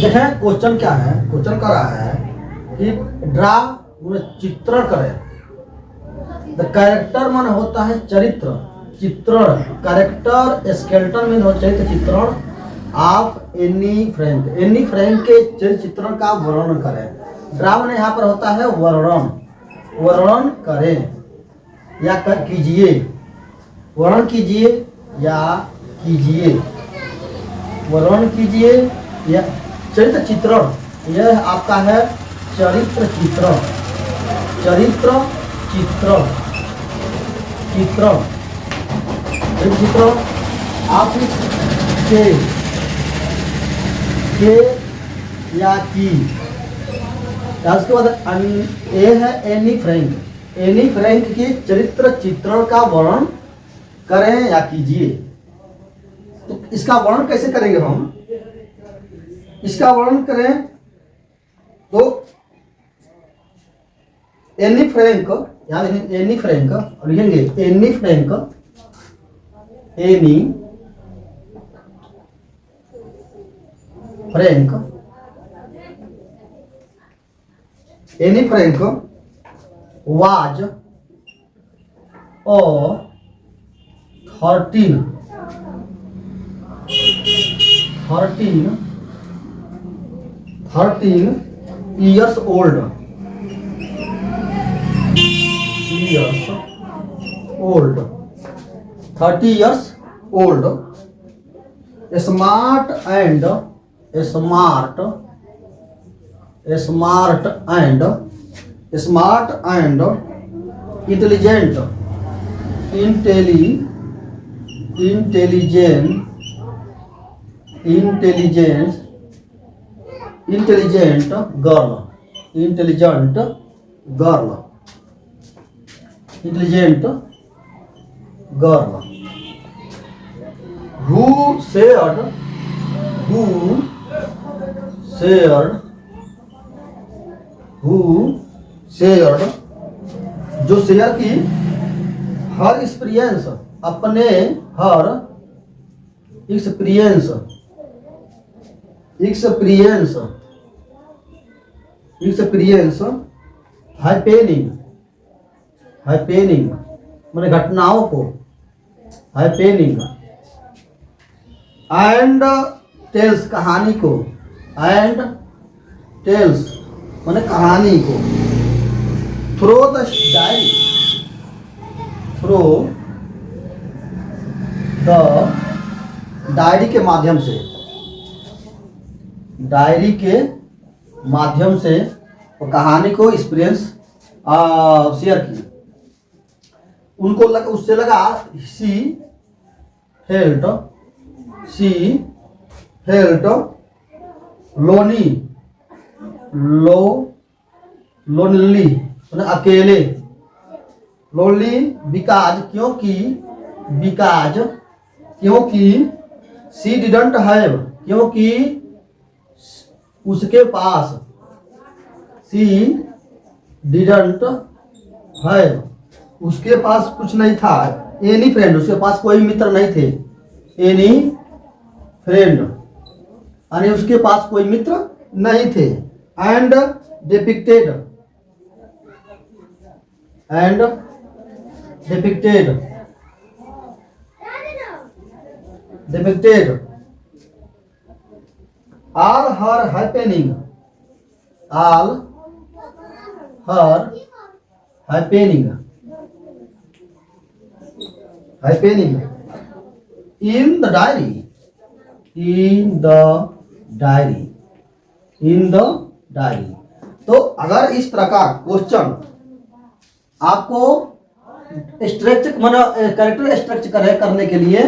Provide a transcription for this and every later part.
देखें क्वेश्चन क्या है, क्वेश्चन कर रहा है कि ड्रा चित्रण करें। द कैरेक्टर मन होता है चरित्र चित्रण, कैरेक्टर स्केलेटन में होता चरित्र चित्रण आप एनी फ्रैंक के चरित्र चित्रण का वर्णन करें। ड्रा में यहाँ पर होता है वर्णन करें या कीजिए, वर्णन कीजिए या कीजिए, वर्णन कीजिए या चरित्र चित्रण। यह आपका है चरित्र चित्रण, चरित्र चित्रण, चित्रण चरित्र चित्रण आप के या की। उसके बाद ए है एनी फ्रैंक की चरित्र चित्रण का वर्णन करें या कीजिए। तो इसका वर्णन कैसे करेंगे हम? इसका वर्णन करें तो एनी फ्रैंक, यहाँ एनी फ्रैंक लिखेंगे, Anne Frank, Anne Frank, Anne Frank was और 13 years old, 30 years old, smart and intelligent, intelligent girl, who shared, जो शेयर की हर एक्सपीरियंस, अपने हर एक्सपीरियंस हैपेनिंग माने घटनाओं को, हैपेनिंग एंड टेल्स कहानी को, एंड टेल्स माने कहानी को, through the diary, through the diary के माध्यम से, डायरी के माध्यम से वो कहानी को एक्सपीरियंस शेयर की। उनको उससे लगा सी फेल्ट लोनली मतलब अकेले, लोनली बिकॉज क्योंकि सी डिडंट हैव, क्योंकि उसके पास, सी डिडंट हैव उसके पास कुछ नहीं था, एनी फ्रेंड उसके पास कोई मित्र नहीं थे, एनी फ्रेंड यानी उसके पास कोई मित्र नहीं थे। And depicted all her happening in the diary। तो अगर इस प्रकार क्वेश्चन आपको कैरेक्टर स्ट्रक्चर करने के लिए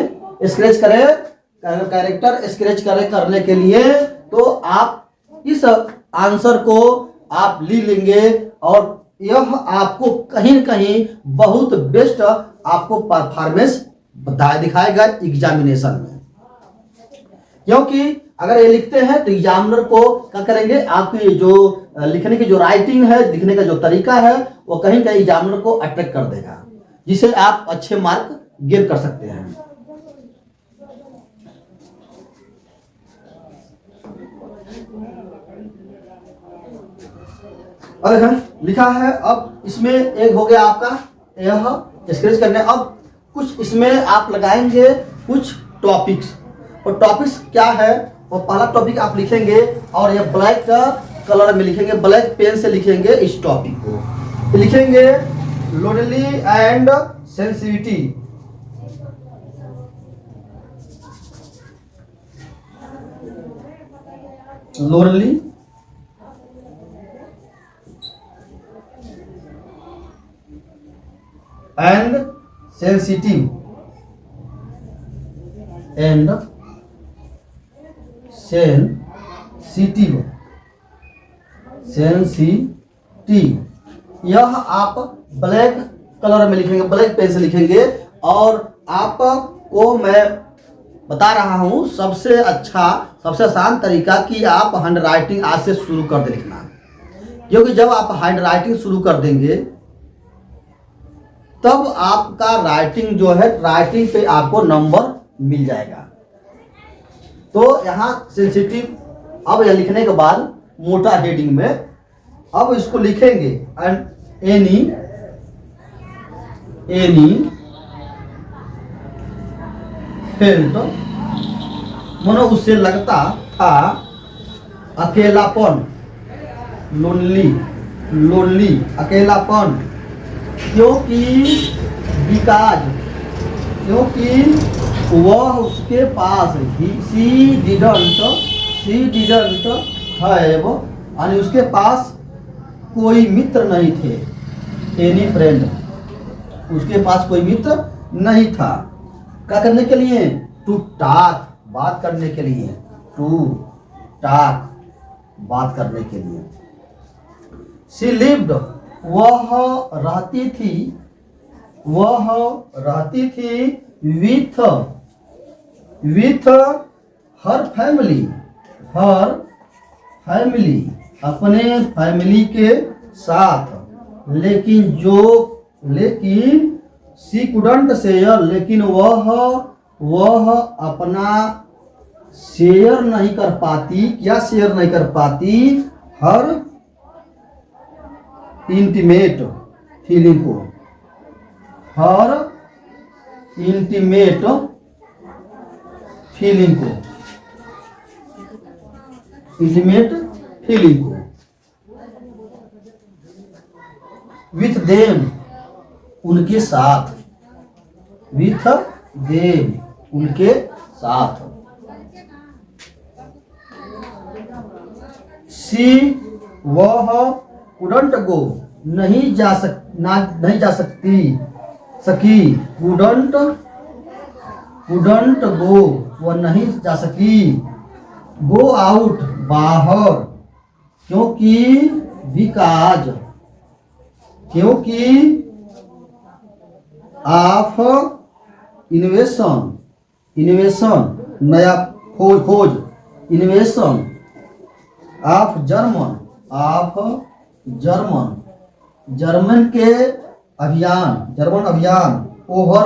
कैरेक्टर स्केच करने के लिए तो आप इस आंसर को आप ले लेंगे और यह आपको कहीं न कहीं बहुत बेस्ट आपको परफॉर्मेंस दिखाएगा एग्जामिनेशन में। क्योंकि अगर ये लिखते हैं तो एग्जामिनर को क्या करेंगे, आपकी जो लिखने की जो राइटिंग है, लिखने का जो तरीका है वो कहीं कहीं एग्जामिनर को अट्रैक्ट कर देगा, जिसे आप अच्छे मार्क गेन कर सकते हैं। अब देखो लिखा है। अब इसमें एक हो गया आपका यह स्केच करने। अब कुछ इसमें आप लगाएंगे कुछ टॉपिक्स, और टॉपिक्स क्या है, और पहला टॉपिक आप लिखेंगे और ये ब्लैक का कलर में लिखेंगे, ब्लैक पेन से लिखेंगे इस टॉपिक को। लिखेंगे lonely and sensitivity. Lonely and sensitive and sensitive यह आप ब्लैक कलर में लिखेंगे, ब्लैक पेन से लिखेंगे। और आपको मैं बता रहा हूं सबसे अच्छा, सबसे आसान तरीका कि आप हैंड राइटिंग आज से शुरू कर दे लिखना, क्योंकि जब आप हैंड राइटिंग शुरू कर देंगे तब आपका राइटिंग जो है, राइटिंग पे आपको नंबर मिल जाएगा। तो यहाँ सेंसिटिव, अब यह लिखने के बाद मोटा हेडिंग में अब इसको लिखेंगे एंड एनी फेल्ट, मानो उससे लगता था अकेलापन, लोनली अकेलापन, क्योंकि वह उसके पास सी डिडंट हैव, यानी उसके पास कोई मित्र नहीं थे। एनी फ्रेंड, उसके पास कोई मित्र नहीं था। क्या करने के लिए? टू टॉक, बात करने के लिए। टू टॉक, बात करने के लिए। शी लिव्ड, वह रहती थी विथ हर फैमिली, अपने फैमिली के साथ। लेकिन शी कुडंट शेयर, लेकिन वह अपना शेयर नहीं कर पाती। क्या शेयर नहीं कर पाती? हर इंटीमेट फीलिंग को, हर इंटीमेट फीलिंग को, विथ देम, उनके साथ, विथ देम, उनके साथ। सी, वह कुडंट गो, नहीं जा सकी, कुडंट गो, वह नहीं जा सकी। गो आउट, बाहर, क्योंकि ऑफ इन्वेशन, नया खोज, इन्वेशन ऑफ जर्मन के अभियान, ओवर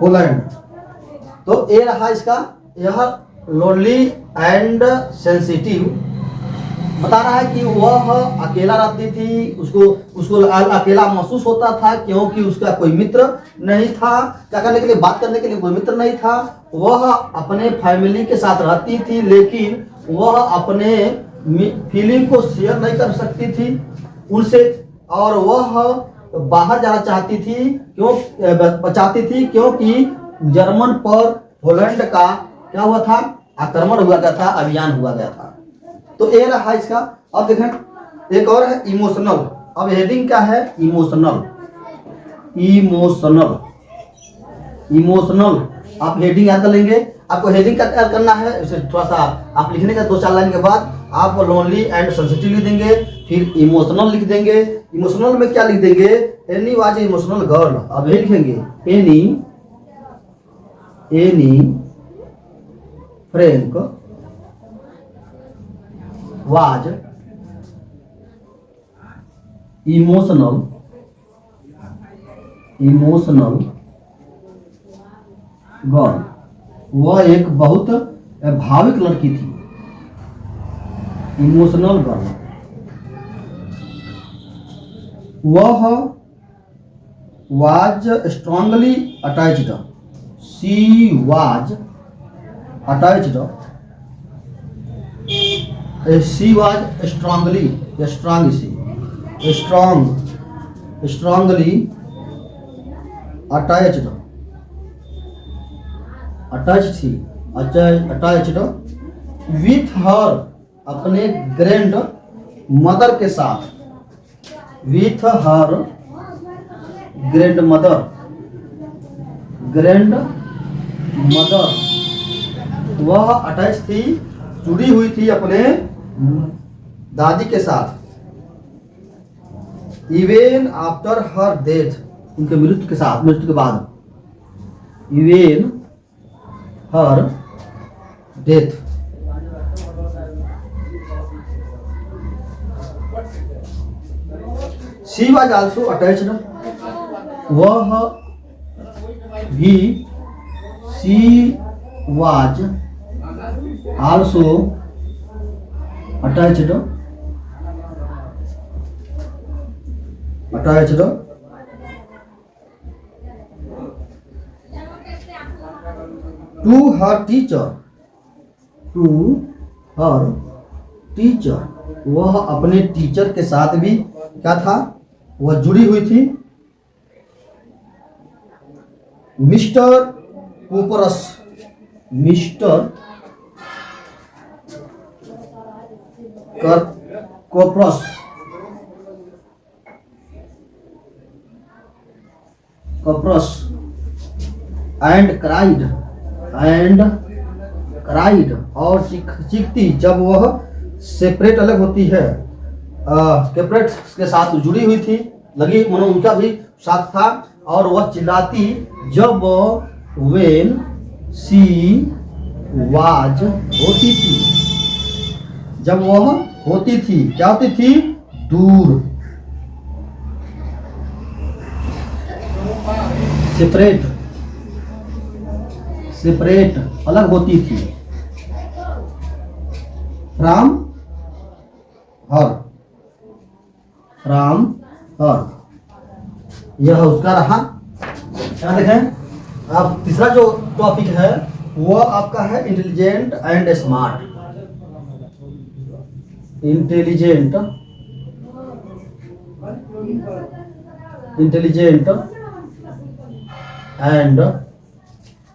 होलैंड, तो ये रहा इसका, यह लोनली एंड सेंसिटिव बता रहा है कि वह अकेला रहती थी, उसको अकेला महसूस होता था क्योंकि उसका कोई मित्र नहीं था। क्या करने के लिए? बात करने के लिए कोई मित्र नहीं था। वह अपने फैमिली के साथ रहती थी, लेकिन वह अपने फीलिंग को शेयर नहीं कर सकती थी उनसे, और वह बाहर जाना चाहती थी क्योंकि जर्मन पर होलैंड का क्या हुआ था? आक्रमण हुआ गया था, अभियान हुआ गया था। तो ये रहा इसका। अब देखें एक और है इमोशनल। अब हेडिंग क्या है? इमोशनल आप हेडिंग याद कर लेंगे। आपको हेडिंग क्या याद करना है, इसे थोड़ा सा आप लिखने का 2-4 लाइन के बाद आप लोनली एंड सेंसिटिव लिख देंगे, फिर इमोशनल लिख देंगे। इमोशनल में क्या लिख देंगे? Any was emotional girl. अब ये लिखेंगे Anne Frank was emotional emotional girl, वह एक बहुत भावुक लड़की थी। इमोशनल गर्ल, वह was strongly attached, she was attached, she was strongly strongly attached थी, attached with her, अपने ग्रैंड मदर के साथ, with her ग्रैंड मदर, वह अटैच थी, जुड़ी हुई थी अपने दादी के साथ। इवेन आफ्टर हर डेथ, उनके मृत्यु के साथ, मृत्यु के बाद। Even her death, she was also attached, वह भी, she was also attached to her teacher, वह अपने टीचर के साथ भी क्या था, वह जुड़ी हुई थी। मिस्टर कोपरस, एंड क्राइड, और चीखती जब वह सेपरेट अलग होती है, सेपरेट के साथ जुड़ी हुई थी, लगी मनो उनका भी साथ था, और वह चिल्लाती जब वेन सी वाज होती थी, जब वह होती थी, क्या होती थी, दूर, सेपरेट अलग होती थी, फ्रॉम हर, यह उसका रहा। क्या देखें, अब तीसरा जो टॉपिक है वो आपका है intelligent and smart. Intelligent and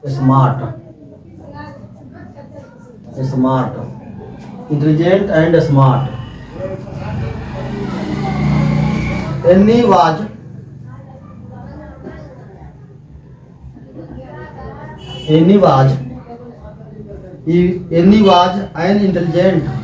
smart, intelligent and smart. Annie was an intelligent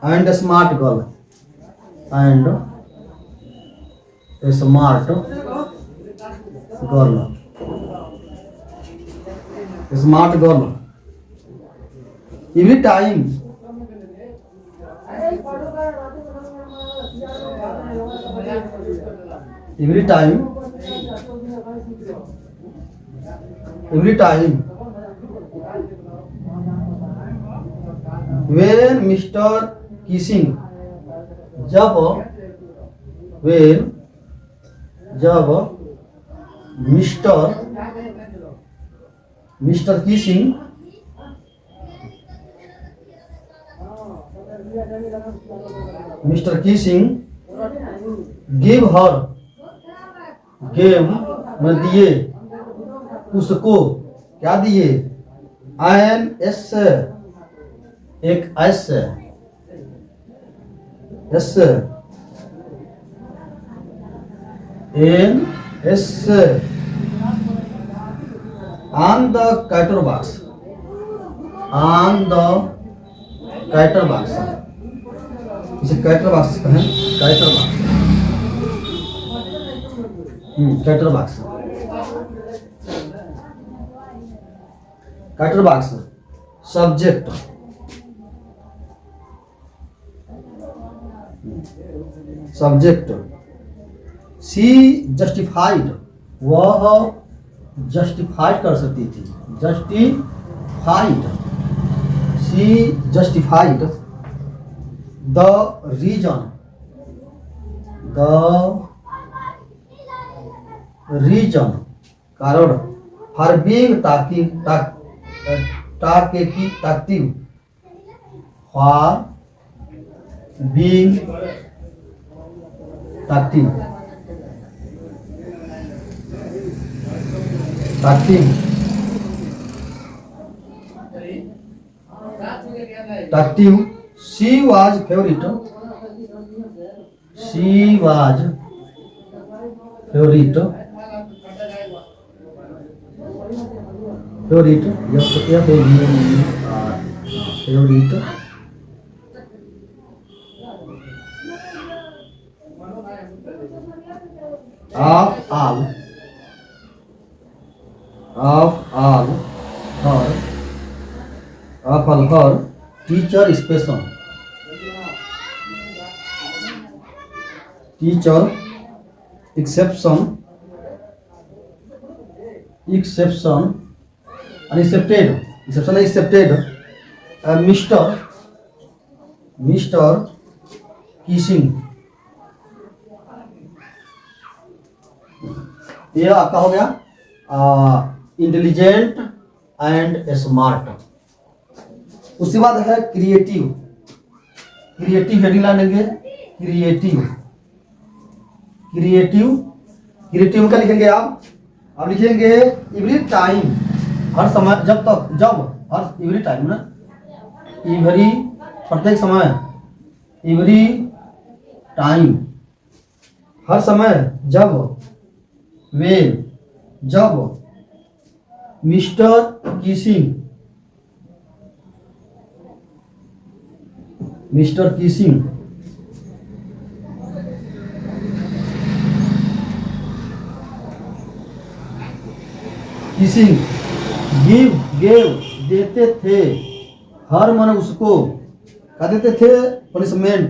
and smart girl, smart girl. Every time when Mr. Kissing, जब Mr. Kissing give her, में दिए, उसको क्या दिए, an s, एक s n s on the cutter box, इसे chatter box कहें, chatter box character box, subject, subject. She justified, वह जस्टिफाइड कर सकती थी, justified, she justified the reason, the reason, कारण, for being talkative, for being talkative, talkative. She was favourite, she was favourite, favourite, favourite of all her teacher expression, teacher exception, accepted Mr. Kissing, ये आपका हो गया intelligent and smart. उसके बाद है creative, creative heading लाएंगे, creative, creative, creative का लिखेंगे आप लिखेंगे एवरी टाइम, हर समय, जब हर एवरी टाइम ना, एवरी प्रत्येक समय, एवरी टाइम हर समय, जब, वेन जब, mister Keesing, mister Keesing, kissing, gave देते थे, हर मन उसको क्या देते थे, पनिशमेंट,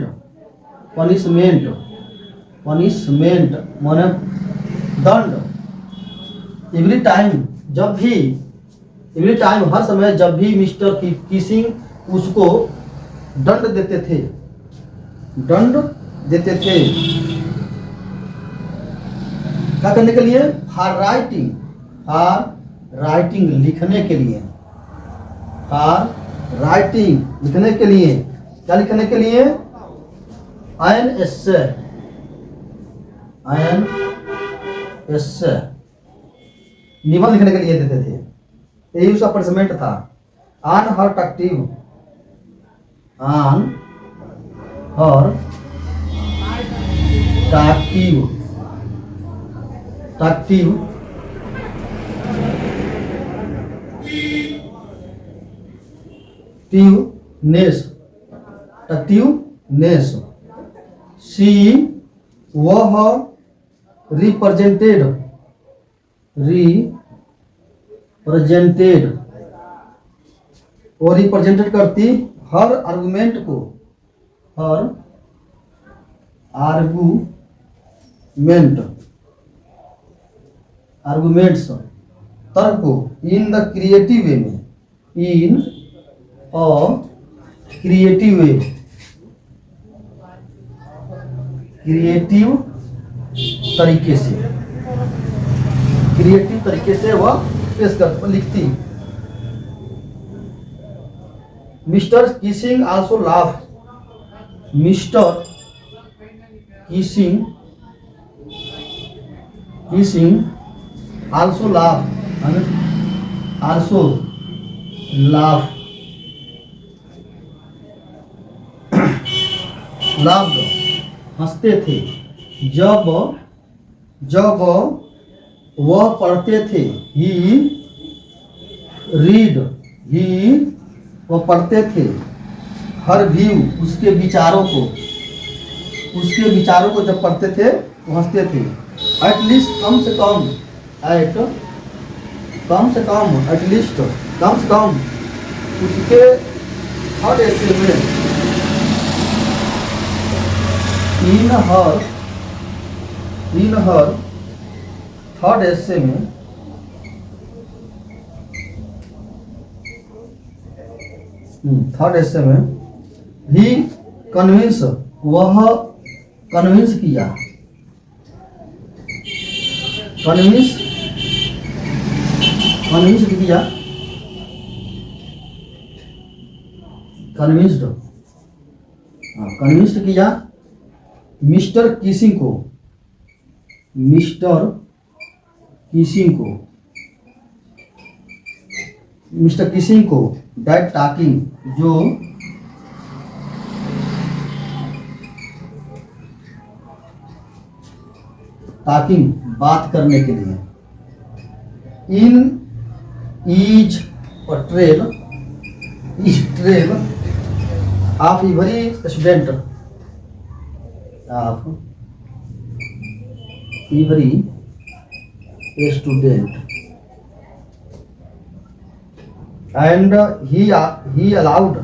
माने दंड, एवरी टाइम जब भी, एवरी टाइम हर समय, जब भी मिस्टर किसिंग उसको दंड देते थे, क्या करने के लिए, फॉर राइटिंग लिखने के लिए, लिखने के लिए, क्या लिखने के लिए, एन एस्से, निबंध लिखने के लिए देते थे, यही उसका पनिशमेंट था। ऑन हर टाक्टिव, टाक्टिवनेस, सी वह रिप्रेजेंटेड, वो रिप्रेजेंटेड करती हर आर्गुमेंट को, आर्गुमेंट्स तर्क को, इन द क्रिएटिव वे में, इन अ क्रिएटिव वे, क्रिएटिव तरीके से वह पेश कर लिखती। Mister Keesing also laugh, mister Keesing also laugh, हंसते थे, जब वह पढ़ते थे, वह पढ़ते थे, हर व्यू उसके विचारों को जब पढ़ते थे वो हंसते थे। एटलीस्ट कम से कम, कम से कम एटलीस्ट कम से कम उसके थर्ड एसे में इन हर थर्ड एसे में थर्ड एसे में भी कन्विंस वह कन्विंस किया कन्विंस किया कन्विंस्ड किया मिस्टर किसिंग को दैट टॉकिंग जो टॉकिंग बात करने के लिए in is trail of every student of every student and he allowed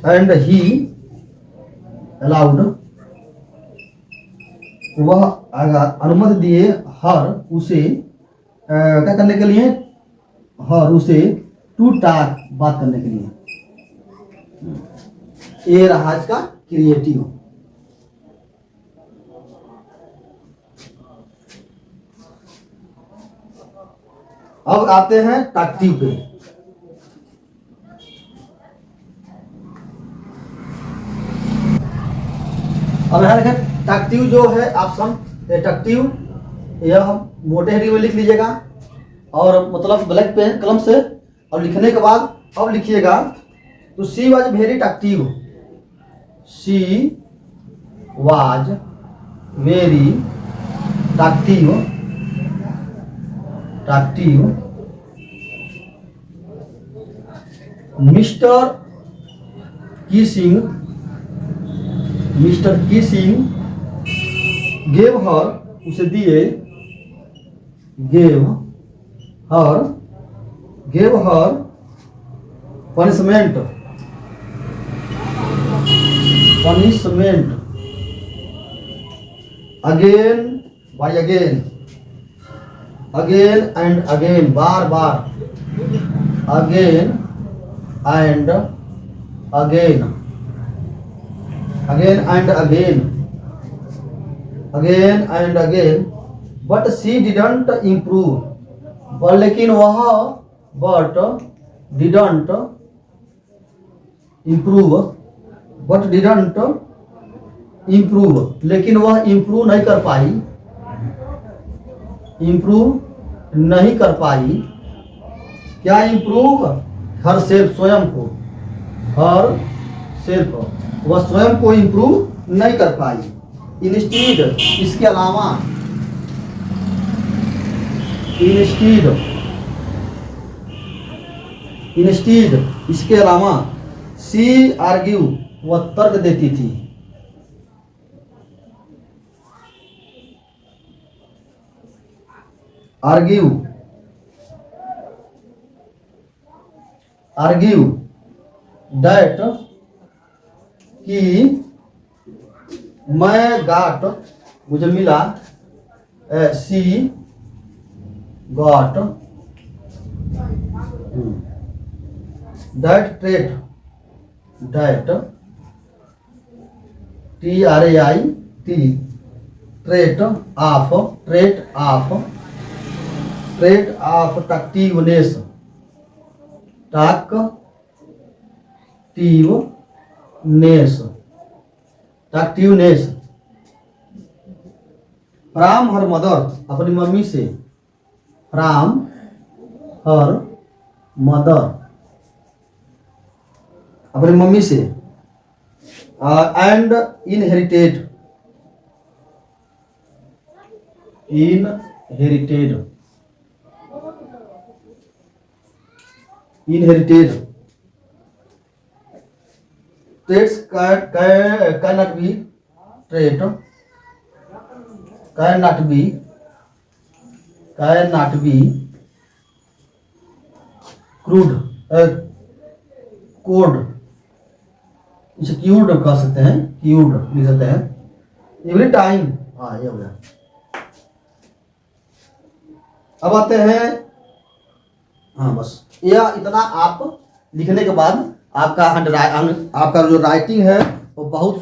and he allowed वह अनुमति दिए हर उसे क्या करने के लिए हर उसे टू टॉक बात करने के लिए ये रहा इसका क्रिएटिव। अब आते हैं टॉक्टिव पे। अब यहाँ देखें टॉक्टिव जो है ऑप्शन टॉक्टिव यह हम मोटे हेडिंग में लिख लीजिएगा और मतलब ब्लैक पेन कलम से और लिखने के बाद अब लिखिएगा तो she was very talkative she was very talkative mister Kissing gave her उसे दिए gave her punishment again by again and again बार बार again and again but she didn't improve लेकिन वह डिडंट इम्प्रूव लेकिन वह इम्प्रूव नहीं कर पाई क्या इम्प्रूव हर सेल्फ स्वयं को वह स्वयं को इम्प्रूव नहीं कर पाई इंस्टीड इसके अलावा सी आर्ग्यू वह तर्क देती थी आर्ग्यू दैट कि मैं गाट मुझे मिला she got that trait trait of talkativeness from her mother अपनी मम्मी से फ्रॉम हर मदर अपनी मम्मी से and inherited traits cannot be trait can not be cured code, इसे क्यूड कह सकते हैं, क्यूड लिख सकते हैं एवरी टाइम। हाँ ये हो गया। अब आते हैं, हाँ बस यह इतना आप लिखने के बाद आपका जो राइटिंग है वो बहुत